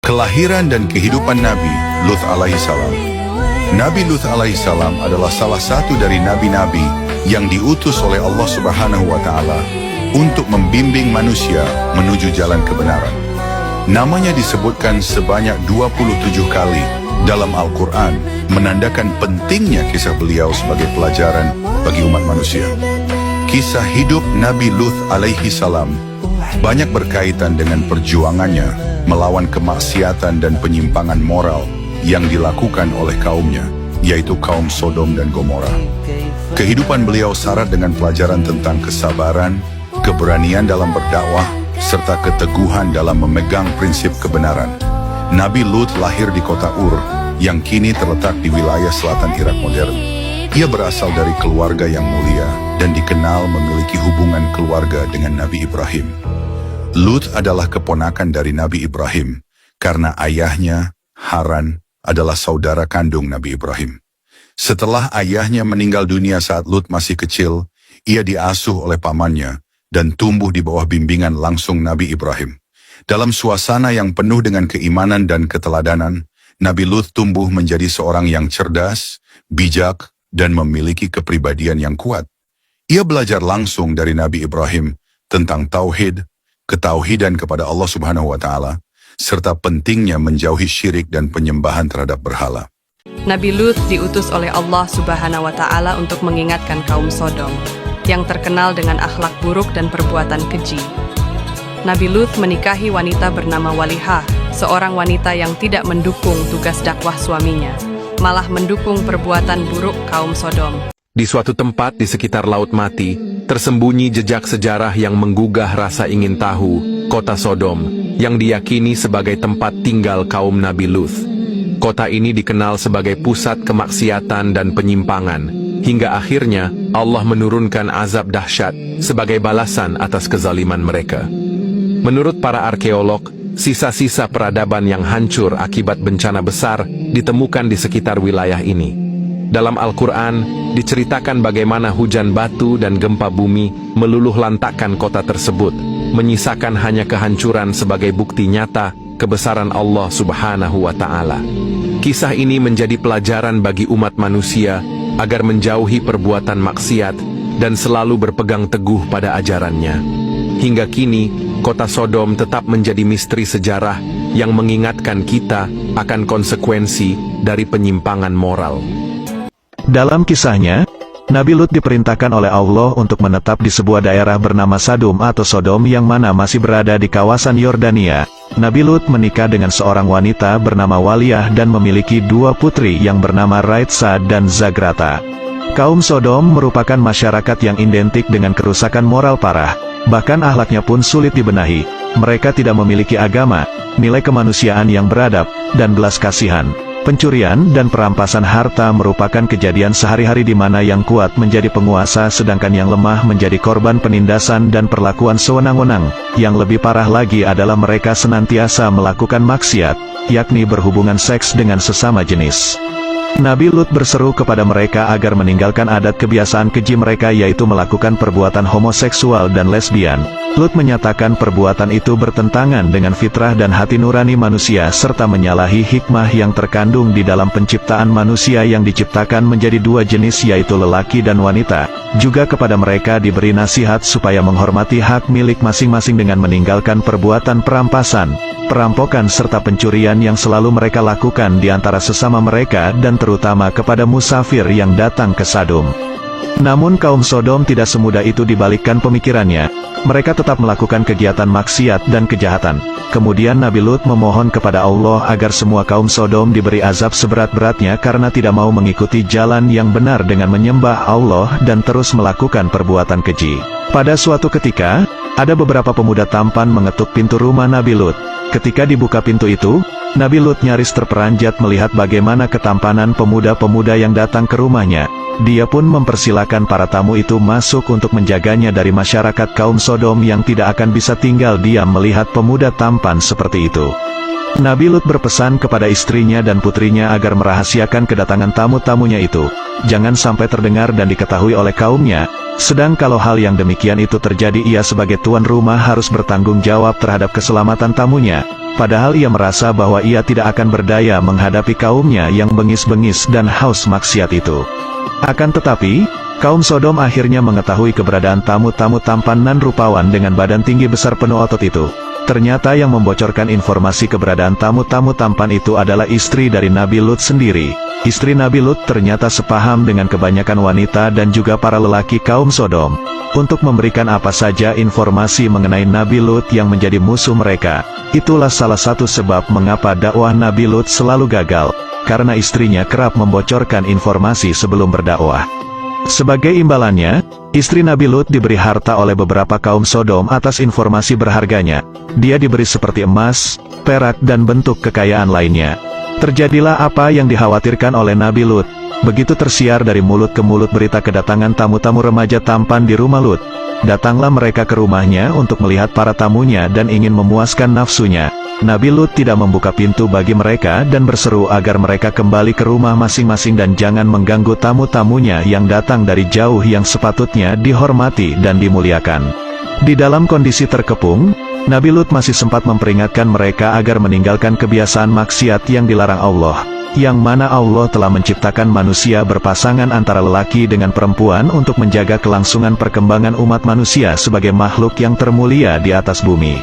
Kelahiran dan kehidupan Nabi Lut alaihissalam. Nabi Lut alaihissalam adalah salah satu dari nabi-nabi yang diutus oleh Allah Subhanahu wa Ta'ala untuk membimbing manusia menuju jalan kebenaran. Namanya disebutkan sebanyak 27 kali dalam Al-Quran, menandakan pentingnya kisah beliau sebagai pelajaran bagi umat manusia. Kisah hidup Nabi Lut alaihissalam banyak berkaitan dengan perjuangannya melawan kemaksiatan dan penyimpangan moral yang dilakukan oleh kaumnya, yaitu kaum Sodom dan Gomora. Kehidupan beliau syarat dengan pelajaran tentang kesabaran, keberanian dalam berdakwah, serta keteguhan dalam memegang prinsip kebenaran. Nabi Lut lahir di kota Ur, yang kini terletak di wilayah selatan Irak modern. Ia berasal dari keluarga yang mulia dan dikenal memiliki hubungan keluarga dengan Nabi Ibrahim. Lut adalah keponakan dari Nabi Ibrahim, karena ayahnya, Haran, adalah saudara kandung Nabi Ibrahim. Setelah ayahnya meninggal dunia saat Lut masih kecil, ia diasuh oleh pamannya dan tumbuh di bawah bimbingan langsung Nabi Ibrahim. Dalam suasana yang penuh dengan keimanan dan keteladanan, Nabi Lut tumbuh menjadi seorang yang cerdas, bijak, dan memiliki kepribadian yang kuat. Ia belajar langsung dari Nabi Ibrahim tentang tauhid, ketauhidan kepada Allah Subhanahu wa Ta'ala, serta pentingnya menjauhi syirik dan penyembahan terhadap berhala. Nabi Lut diutus oleh Allah Subhanahu wa Ta'ala untuk mengingatkan kaum Sodom, yang terkenal dengan akhlak buruk dan perbuatan keji. Nabi Lut menikahi wanita bernama Walihah, seorang wanita yang tidak mendukung tugas dakwah suaminya, malah mendukung perbuatan buruk kaum Sodom. Di suatu tempat di sekitar Laut Mati, tersembunyi jejak sejarah yang menggugah rasa ingin tahu, kota Sodom, yang diyakini sebagai tempat tinggal kaum Nabi Lut. Kota ini dikenal sebagai pusat kemaksiatan dan penyimpangan, hingga akhirnya Allah menurunkan azab dahsyat sebagai balasan atas kezaliman mereka. Menurut para arkeolog, sisa-sisa peradaban yang hancur akibat bencana besar ditemukan di sekitar wilayah ini. Dalam Al-Quran, diceritakan bagaimana hujan batu dan gempa bumi meluluh lantakkan kota tersebut, menyisakan hanya kehancuran sebagai bukti nyata kebesaran Allah Subhanahu wa Ta'ala. Kisah ini menjadi pelajaran bagi umat manusia agar menjauhi perbuatan maksiat dan selalu berpegang teguh pada ajarannya. Hingga kini, kota Sodom tetap menjadi misteri sejarah yang mengingatkan kita akan konsekuensi dari penyimpangan moral. Dalam kisahnya, Nabi Lut diperintahkan oleh Allah untuk menetap di sebuah daerah bernama Sadum atau Sodom yang mana masih berada di kawasan Yordania. Nabi Lut menikah dengan seorang wanita bernama Waliyah dan memiliki dua putri yang bernama Raitsa dan Zagrata. Kaum Sodom merupakan masyarakat yang identik dengan kerusakan moral parah, bahkan akhlaknya pun sulit dibenahi. Mereka tidak memiliki agama, nilai kemanusiaan yang beradab, dan belas kasihan. Pencurian dan perampasan harta merupakan kejadian sehari-hari di mana yang kuat menjadi penguasa sedangkan yang lemah menjadi korban penindasan dan perlakuan sewenang-wenang. Yang lebih parah lagi adalah mereka senantiasa melakukan maksiat, yakni berhubungan seks dengan sesama jenis. Nabi Lut berseru kepada mereka agar meninggalkan adat kebiasaan keji mereka yaitu melakukan perbuatan homoseksual dan lesbian. Lut menyatakan perbuatan itu bertentangan dengan fitrah dan hati nurani manusia serta menyalahi hikmah yang terkandung di dalam penciptaan manusia yang diciptakan menjadi dua jenis yaitu lelaki dan wanita. Juga kepada mereka diberi nasihat supaya menghormati hak milik masing-masing dengan meninggalkan perbuatan perampasan, perampokan serta pencurian yang selalu mereka lakukan di antara sesama mereka dan terutama kepada musafir yang datang ke Sadum. Namun kaum Sodom tidak semudah itu dibalikkan pemikirannya. Mereka tetap melakukan kegiatan maksiat dan kejahatan. Kemudian Nabi Lut memohon kepada Allah agar semua kaum Sodom diberi azab seberat-beratnya karena tidak mau mengikuti jalan yang benar dengan menyembah Allah dan terus melakukan perbuatan keji. Pada suatu ketika, ada beberapa pemuda tampan mengetuk pintu rumah Nabi Lut. Ketika dibuka pintu itu, Nabi Lut nyaris terperanjat melihat bagaimana ketampanan pemuda-pemuda yang datang ke rumahnya. Dia pun mempersilakan para tamu itu masuk untuk menjaganya dari masyarakat kaum Sodom yang tidak akan bisa tinggal diam melihat pemuda tampan seperti itu. Nabi Lut berpesan kepada istrinya dan putrinya agar merahasiakan kedatangan tamu-tamunya itu. Jangan sampai terdengar dan diketahui oleh kaumnya. Sedang kalau hal yang demikian itu terjadi, ia sebagai tuan rumah harus bertanggung jawab terhadap keselamatan tamunya. Padahal ia merasa bahwa ia tidak akan berdaya menghadapi kaumnya yang bengis-bengis dan haus maksiat itu. Akan tetapi, kaum Sodom akhirnya mengetahui keberadaan tamu-tamu tampan nan rupawan dengan badan tinggi besar penuh otot itu. Ternyata yang membocorkan informasi keberadaan tamu-tamu tampan itu adalah istri dari Nabi Lut sendiri. Istri Nabi Lut ternyata sepaham dengan kebanyakan wanita dan juga para lelaki kaum Sodom. Untuk memberikan apa saja informasi mengenai Nabi Lut yang menjadi musuh mereka. Itulah salah satu sebab mengapa dakwah Nabi Lut selalu gagal, karena istrinya kerap membocorkan informasi sebelum berdakwah. Sebagai imbalannya, istri Nabi Lut diberi harta oleh beberapa kaum Sodom atas informasi berharganya. Dia diberi seperti emas, perak dan bentuk kekayaan lainnya. Terjadilah apa yang dikhawatirkan oleh Nabi Lut. Begitu tersiar dari mulut ke mulut berita kedatangan tamu-tamu remaja tampan di rumah Lut. Datanglah mereka ke rumahnya untuk melihat para tamunya dan ingin memuaskan nafsunya. Nabi Lut tidak membuka pintu bagi mereka dan berseru agar mereka kembali ke rumah masing-masing dan jangan mengganggu tamu-tamunya yang datang dari jauh yang sepatutnya dihormati dan dimuliakan. Di dalam kondisi terkepung, Nabi Lut masih sempat memperingatkan mereka agar meninggalkan kebiasaan maksiat yang dilarang Allah, yang mana Allah telah menciptakan manusia berpasangan antara lelaki dengan perempuan untuk menjaga kelangsungan perkembangan umat manusia sebagai makhluk yang termulia di atas bumi.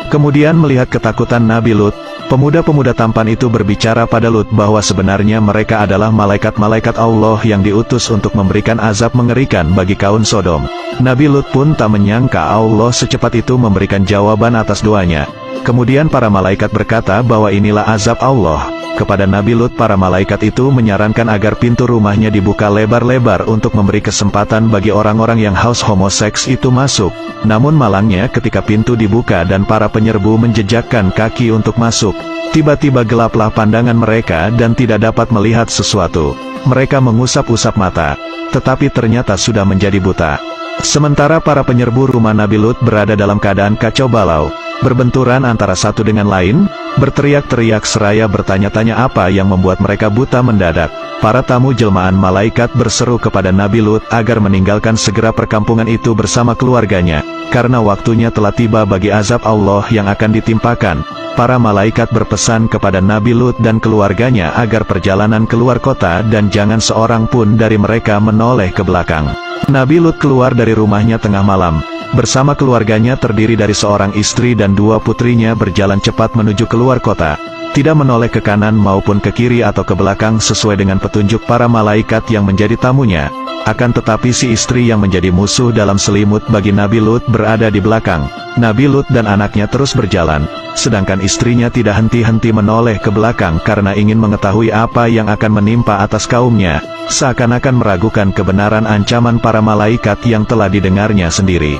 Kemudian melihat ketakutan Nabi Lut, pemuda-pemuda tampan itu berbicara pada Lut bahwa sebenarnya mereka adalah malaikat-malaikat Allah yang diutus untuk memberikan azab mengerikan bagi kaum Sodom. Nabi Lut pun tak menyangka Allah secepat itu memberikan jawaban atas doanya. Kemudian para malaikat berkata bahwa inilah azab Allah. Kepada Nabi Lut para malaikat itu menyarankan agar pintu rumahnya dibuka lebar-lebar untuk memberi kesempatan bagi orang-orang yang haus homoseks itu masuk. Namun malangnya ketika pintu dibuka dan para penyerbu menjejakkan kaki untuk masuk, tiba-tiba gelaplah pandangan mereka dan tidak dapat melihat sesuatu. Mereka mengusap-usap mata, tetapi ternyata sudah menjadi buta. Sementara para penyerbu rumah Nabi Lut berada dalam keadaan kacau balau, berbenturan antara satu dengan lain, berteriak-teriak seraya bertanya-tanya apa yang membuat mereka buta mendadak. Para tamu jelmaan malaikat berseru kepada Nabi Lut agar meninggalkan segera perkampungan itu bersama keluarganya, karena waktunya telah tiba bagi azab Allah yang akan ditimpakan. Para malaikat berpesan kepada Nabi Lut dan keluarganya agar perjalanan keluar kota dan jangan seorang pun dari mereka menoleh ke belakang. Nabi Lut keluar dari rumahnya tengah malam. Bersama keluarganya terdiri dari seorang istri dan dua putrinya berjalan cepat menuju keluar kota. Tidak menoleh ke kanan maupun ke kiri atau ke belakang sesuai dengan petunjuk para malaikat yang menjadi tamunya. Akan tetapi si istri yang menjadi musuh dalam selimut bagi Nabi Lut berada di belakang. Nabi Lut dan anaknya terus berjalan, sedangkan istrinya tidak henti-henti menoleh ke belakang karena ingin mengetahui apa yang akan menimpa atas kaumnya, seakan-akan meragukan kebenaran ancaman para malaikat yang telah didengarnya sendiri.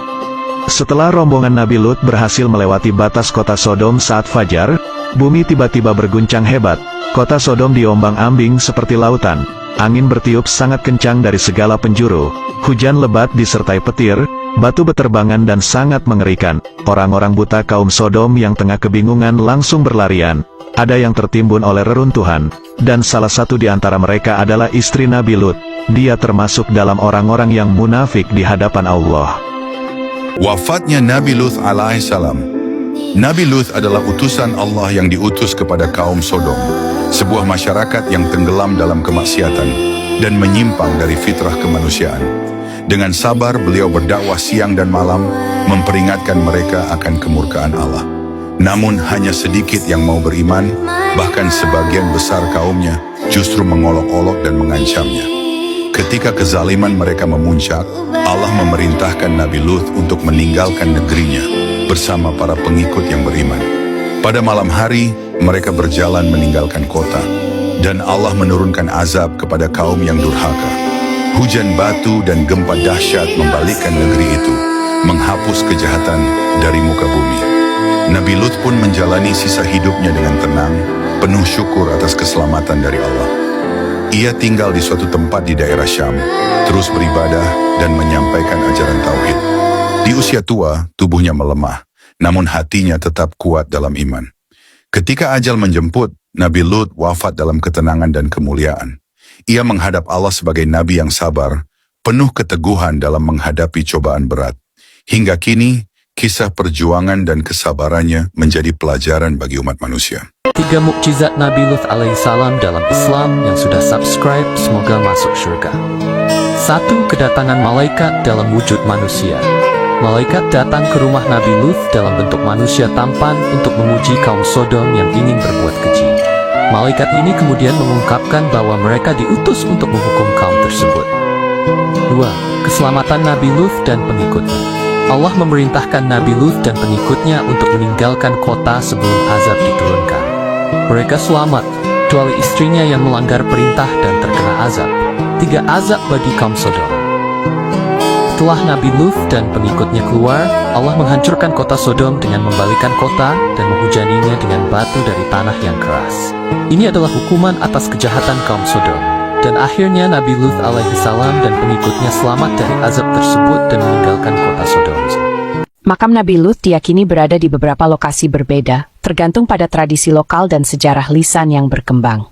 Setelah rombongan Nabi Lut berhasil melewati batas kota Sodom saat fajar, bumi tiba-tiba berguncang hebat. Kota Sodom diombang-ambing seperti lautan. Angin bertiup sangat kencang dari segala penjuru. Hujan lebat disertai petir, batu beterbangan dan sangat mengerikan. Orang-orang buta kaum Sodom yang tengah kebingungan langsung berlarian. Ada yang tertimbun oleh reruntuhan, dan salah satu di antara mereka adalah istri Nabi Lut. Dia termasuk dalam orang-orang yang munafik di hadapan Allah. Wafatnya Nabi Lut alaihissalam. Nabi Lut adalah utusan Allah yang diutus kepada kaum Sodom, sebuah masyarakat yang tenggelam dalam kemaksiatan dan menyimpang dari fitrah kemanusiaan. Dengan sabar beliau berdakwah siang dan malam, memperingatkan mereka akan kemurkaan Allah. Namun hanya sedikit yang mau beriman, bahkan sebagian besar kaumnya justru mengolok-olok dan mengancamnya. Ketika kezaliman mereka memuncak, Allah memerintahkan Nabi Lut untuk meninggalkan negerinya bersama para pengikut yang beriman. Pada malam hari, mereka berjalan meninggalkan kota, dan Allah menurunkan azab kepada kaum yang durhaka. Hujan batu dan gempa dahsyat membalikkan negeri itu, menghapus kejahatan dari muka bumi. Nabi Lut pun menjalani sisa hidupnya dengan tenang, penuh syukur atas keselamatan dari Allah. Ia tinggal di suatu tempat di daerah Syam, terus beribadah dan menyampaikan ajaran tauhid. Di usia tua, tubuhnya melemah, namun hatinya tetap kuat dalam iman. Ketika ajal menjemput, Nabi Lut wafat dalam ketenangan dan kemuliaan. Ia menghadap Allah sebagai nabi yang sabar, penuh keteguhan dalam menghadapi cobaan berat. Hingga kini, kisah perjuangan dan kesabarannya menjadi pelajaran bagi umat manusia. 3 mukjizat Nabi Lut alaihissalam dalam Islam yang sudah subscribe semoga masuk surga. 1. Kedatangan malaikat dalam wujud manusia. Malaikat datang ke rumah Nabi Lut dalam bentuk manusia tampan untuk memuji kaum Sodom yang ingin berbuat keji. Malaikat ini kemudian mengungkapkan bahwa mereka diutus untuk menghukum kaum tersebut. 2. Keselamatan Nabi Lut dan pengikutnya. Allah memerintahkan Nabi Lut dan pengikutnya untuk meninggalkan kota sebelum azab diturunkan. Mereka selamat, kecuali istrinya yang melanggar perintah dan terkena azab. 3. Azab bagi kaum Sodom. Setelah Nabi Lut dan pengikutnya keluar, Allah menghancurkan kota Sodom dengan membalikan kota dan menghujaninya dengan batu dari tanah yang keras. Ini adalah hukuman atas kejahatan kaum Sodom. Dan akhirnya Nabi Lut alaihissalam dan pengikutnya selamat dari azab tersebut dan meninggalkan kota Sodom. Makam Nabi Lut diyakini berada di beberapa lokasi berbeda, tergantung pada tradisi lokal dan sejarah lisan yang berkembang.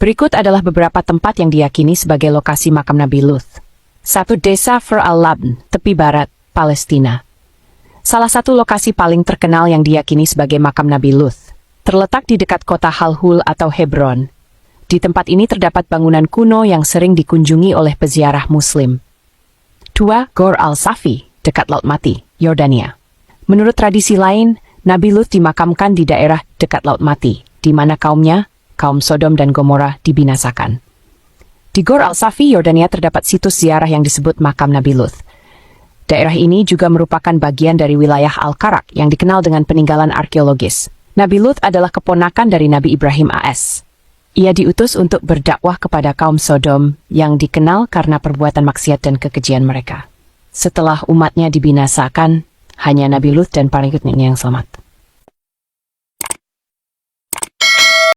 Berikut adalah beberapa tempat yang diyakini sebagai lokasi makam Nabi Lut. 1. Desa Fur al-Labn, tepi barat, Palestina. Salah satu lokasi paling terkenal yang diyakini sebagai makam Nabi Lut, terletak di dekat kota Halhul atau Hebron. Di tempat ini terdapat bangunan kuno yang sering dikunjungi oleh peziarah Muslim. 2. Gor al-Safi, dekat Laut Mati, Yordania. Menurut tradisi lain, Nabi Lut dimakamkan di daerah dekat Laut Mati, di mana kaumnya, kaum Sodom dan Gomora, dibinasakan. Di Gor al-Safi, Yordania terdapat situs ziarah yang disebut makam Nabi Lut. Daerah ini juga merupakan bagian dari wilayah Al-Karak yang dikenal dengan peninggalan arkeologis. Nabi Lut adalah keponakan dari Nabi Ibrahim AS. Ia diutus untuk berdakwah kepada kaum Sodom yang dikenal karena perbuatan maksiat dan kekejian mereka. Setelah umatnya dibinasakan, hanya Nabi Lut dan pengikutnya yang selamat.